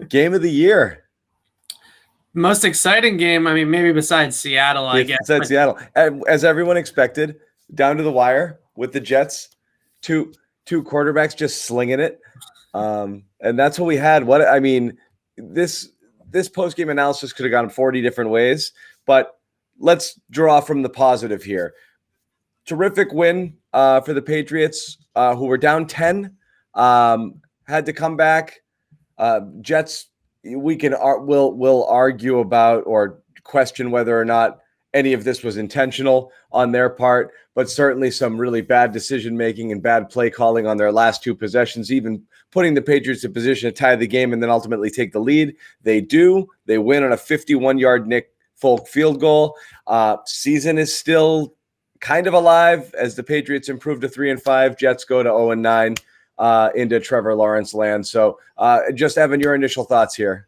Game of the year. Most exciting game, I mean, maybe besides Seattle, I guess. Besides Seattle. As everyone expected, down to the wire with the Jets. Two quarterbacks just slinging it. And that's what we had. This post-game analysis could have gone 40 different ways, but let's draw from the positive here. Terrific win for the Patriots, who were down 10, had to come back. Jets, we'll argue about or question whether or not any of this was intentional on their part, but certainly some really bad decision-making and bad play calling on their last two possessions, even putting the Patriots in position to tie the game and then ultimately take the lead. They do. They win on a 51-yard Nick Folk field goal. Season is still kind of alive as the Patriots improve to 3-5. Jets go to 0-9 into Trevor Lawrence land. So just Evan, your initial thoughts here.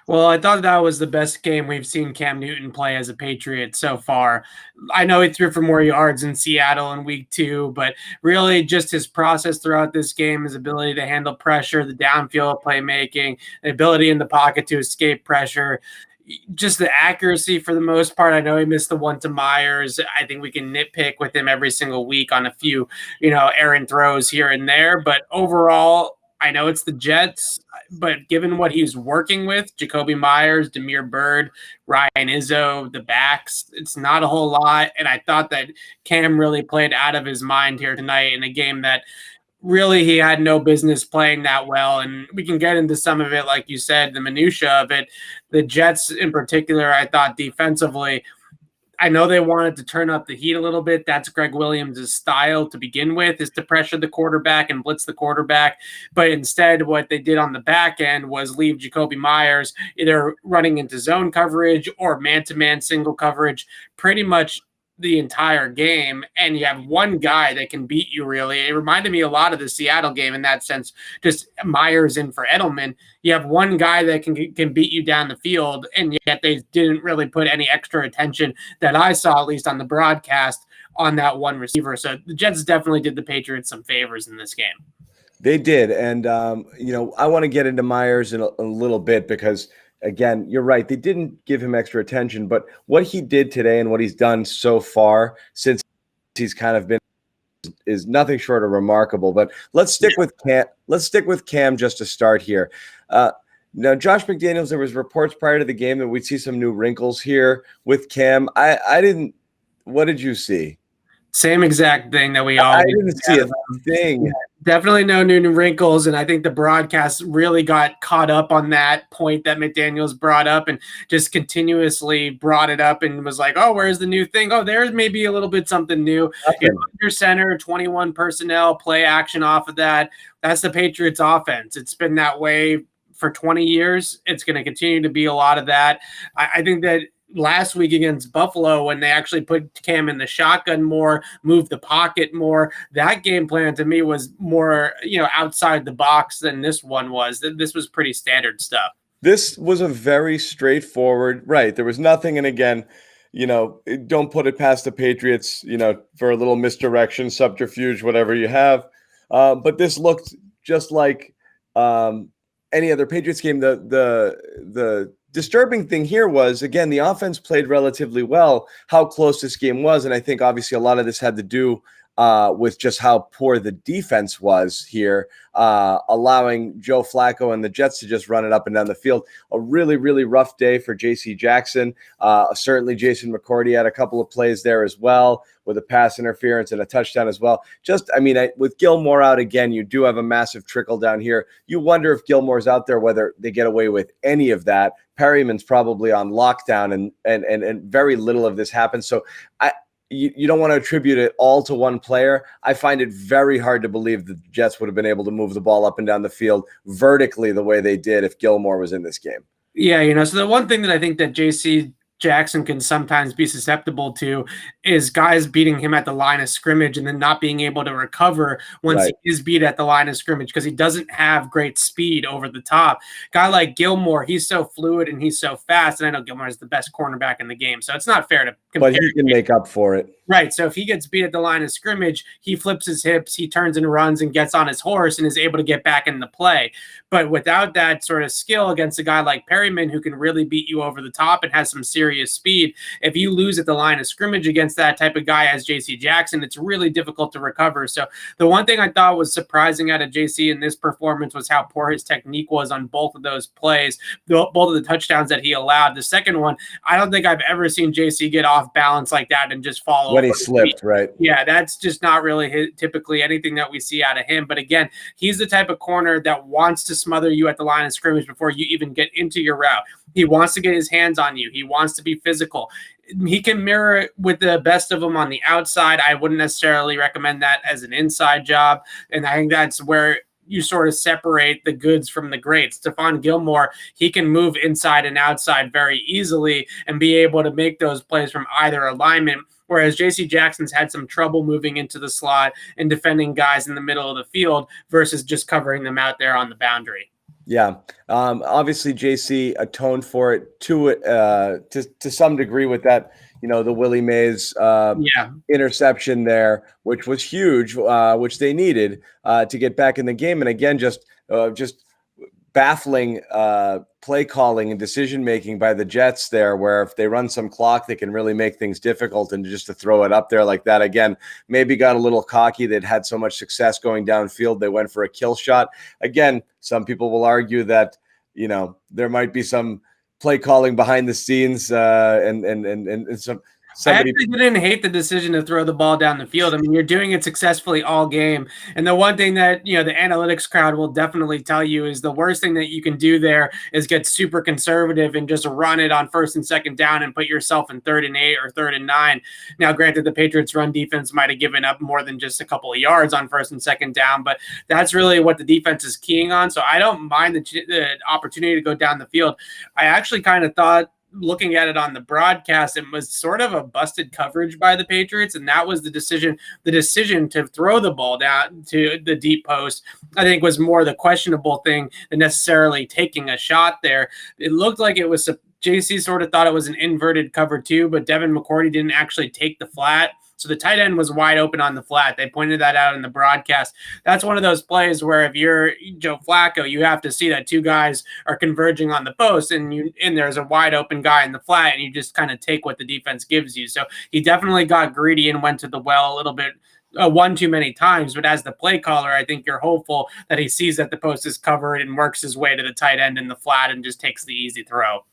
Well, I thought that was the best game we've seen Cam Newton play as a Patriot so far. I know he threw for more yards in Seattle in week 2, but really just his process throughout this game, his ability to handle pressure, the downfield playmaking, the ability in the pocket to escape pressure, just the accuracy for the most part. I know he missed the one to Myers. I think we can nitpick with him every single week on a few, errant throws here and there, but overall, I know it's the Jets, but given what he's working with, Jacoby Myers, Damiere Byrd, Ryan Izzo, the backs, it's not a whole lot. And I thought that Cam really played out of his mind here tonight in a game that really he had no business playing that well. And we can get into some of it, like you said, the minutia of it. The Jets in particular, I thought defensively, I know they wanted to turn up the heat a little bit. That's Greg Williams' style to begin with, is to pressure the quarterback and blitz the quarterback. But instead, what they did on the back end was leave Jacoby Myers either running into zone coverage or man-to-man single coverage pretty much the entire game, and you have one guy that can beat you, really. It reminded me a lot of the Seattle game in that sense, just Myers in for Edelman. You have one guy that can beat you down the field, and yet they didn't really put any extra attention that I saw, at least on the broadcast, on that one receiver. So the Jets definitely did the Patriots some favors in this game. They did, and I want to get into Myers in a little bit because – again, you're right. They didn't give him extra attention, but what he did today and what he's done so far since he's kind of been is nothing short of remarkable. But let's stick with Cam. Let's stick with Cam just to start here. Now, Josh McDaniels, there was reports prior to the game that we'd see some new wrinkles here with Cam. I didn't. What did you see? Same exact thing that we all. I didn't see a thing. Definitely no new wrinkles, and I think the broadcast really got caught up on that point that McDaniels brought up and just continuously brought it up and was like, oh, where's the new thing? Oh, there's maybe a little bit something new. Under center, 21 personnel, play action off of that. That's the Patriots offense. It's been that way for 20 years. It's going to continue to be a lot of that. I think that last week against Buffalo, when they actually put Cam in the shotgun more, moved the pocket more, that game plan to me was more, outside the box than this one was. This was pretty standard stuff. This was a very straightforward, right. There was nothing. And again, don't put it past the Patriots, for a little misdirection, subterfuge, whatever you have. But this looked just like any other Patriots game. The disturbing thing here was, again, the offense played relatively well, how close this game was. And I think obviously a lot of this had to do with just how poor the defense was here, allowing Joe Flacco and the Jets to just run it up and down the field. A really, really rough day for J.C. Jackson. Certainly Jason McCourty had a couple of plays there as well, with a pass interference and a touchdown as well. With Gilmore out again, you do have a massive trickle down here. You wonder if Gilmore's out there, whether they get away with any of that. Perryman's probably on lockdown, and very little of this happens. So you don't want to attribute it all to one player. I find it very hard to believe the Jets would have been able to move the ball up and down the field vertically the way they did if Gilmore was in this game. Yeah, so the one thing that I think that J.C. Jackson can sometimes be susceptible to is guys beating him at the line of scrimmage and then not being able to recover once he is beat at the line of scrimmage because he doesn't have great speed over the top. Guy like Gilmore, he's so fluid and he's so fast, and I know Gilmore is the best cornerback in the game, so it's not fair to compare. But he can make up for it. Right, so if he gets beat at the line of scrimmage, he flips his hips, he turns and runs and gets on his horse and is able to get back in the play. But without that sort of skill against a guy like Perryman who can really beat you over the top and has some serious speed, if you lose at the line of scrimmage against that type of guy as J.C. Jackson, it's really difficult to recover. So the one thing I thought was surprising out of J.C. in this performance was how poor his technique was on both of those plays, both of the touchdowns that he allowed. The second one, I don't think I've ever seen J.C. get off balance like that and just fall over. When he slipped, right? Yeah, that's just not really typically anything that we see out of him. But again, he's the type of corner that wants to smother you at the line of scrimmage before you even get into your route. He wants to get his hands on you. He wants to be physical. He can mirror it with the best of them on the outside. I wouldn't necessarily recommend that as an inside job. And I think that's where you sort of separate the goods from the greats. Stephon Gilmore, he can move inside and outside very easily and be able to make those plays from either alignment, whereas J.C. Jackson's had some trouble moving into the slot and defending guys in the middle of the field versus just covering them out there on the boundary. Yeah. Obviously, JC atoned for it to some degree with that, the Willie Mays interception there, which was huge, which they needed to get back in the game. And again, just baffling play calling and decision making by the Jets there, where if they run some clock, they can really make things difficult. And just to throw it up there like that again, maybe got a little cocky. They'd had so much success going downfield, they went for a kill shot. Again, some people will argue that there might be some play calling behind the scenes and some. I actually didn't hate the decision to throw the ball down the field. I mean, you're doing it successfully all game. And the one thing that, the analytics crowd will definitely tell you is the worst thing that you can do there is get super conservative and just run it on 1st and 2nd down and put yourself in 3rd and 8 or 3rd and 9. Now, granted, the Patriots run defense might have given up more than just a couple of yards on 1st and 2nd down, but that's really what the defense is keying on. So I don't mind the opportunity to go down the field. I actually kind of thought, looking at it on the broadcast, it was sort of a busted coverage by the Patriots, and that was the decision to throw the ball down to the deep post, I think, was more the questionable thing than necessarily taking a shot there. It looked like it was JC sort of thought it was an inverted cover 2, but Devin McCourty didn't actually take the flat. So the tight end was wide open on the flat. They pointed that out in the broadcast. That's one of those plays where if you're Joe Flacco, you have to see that two guys are converging on the post and there's a wide open guy in the flat, and you just kind of take what the defense gives you. So he definitely got greedy and went to the well a little bit, one too many times. But as the play caller, I think you're hopeful that he sees that the post is covered and works his way to the tight end in the flat and just takes the easy throw.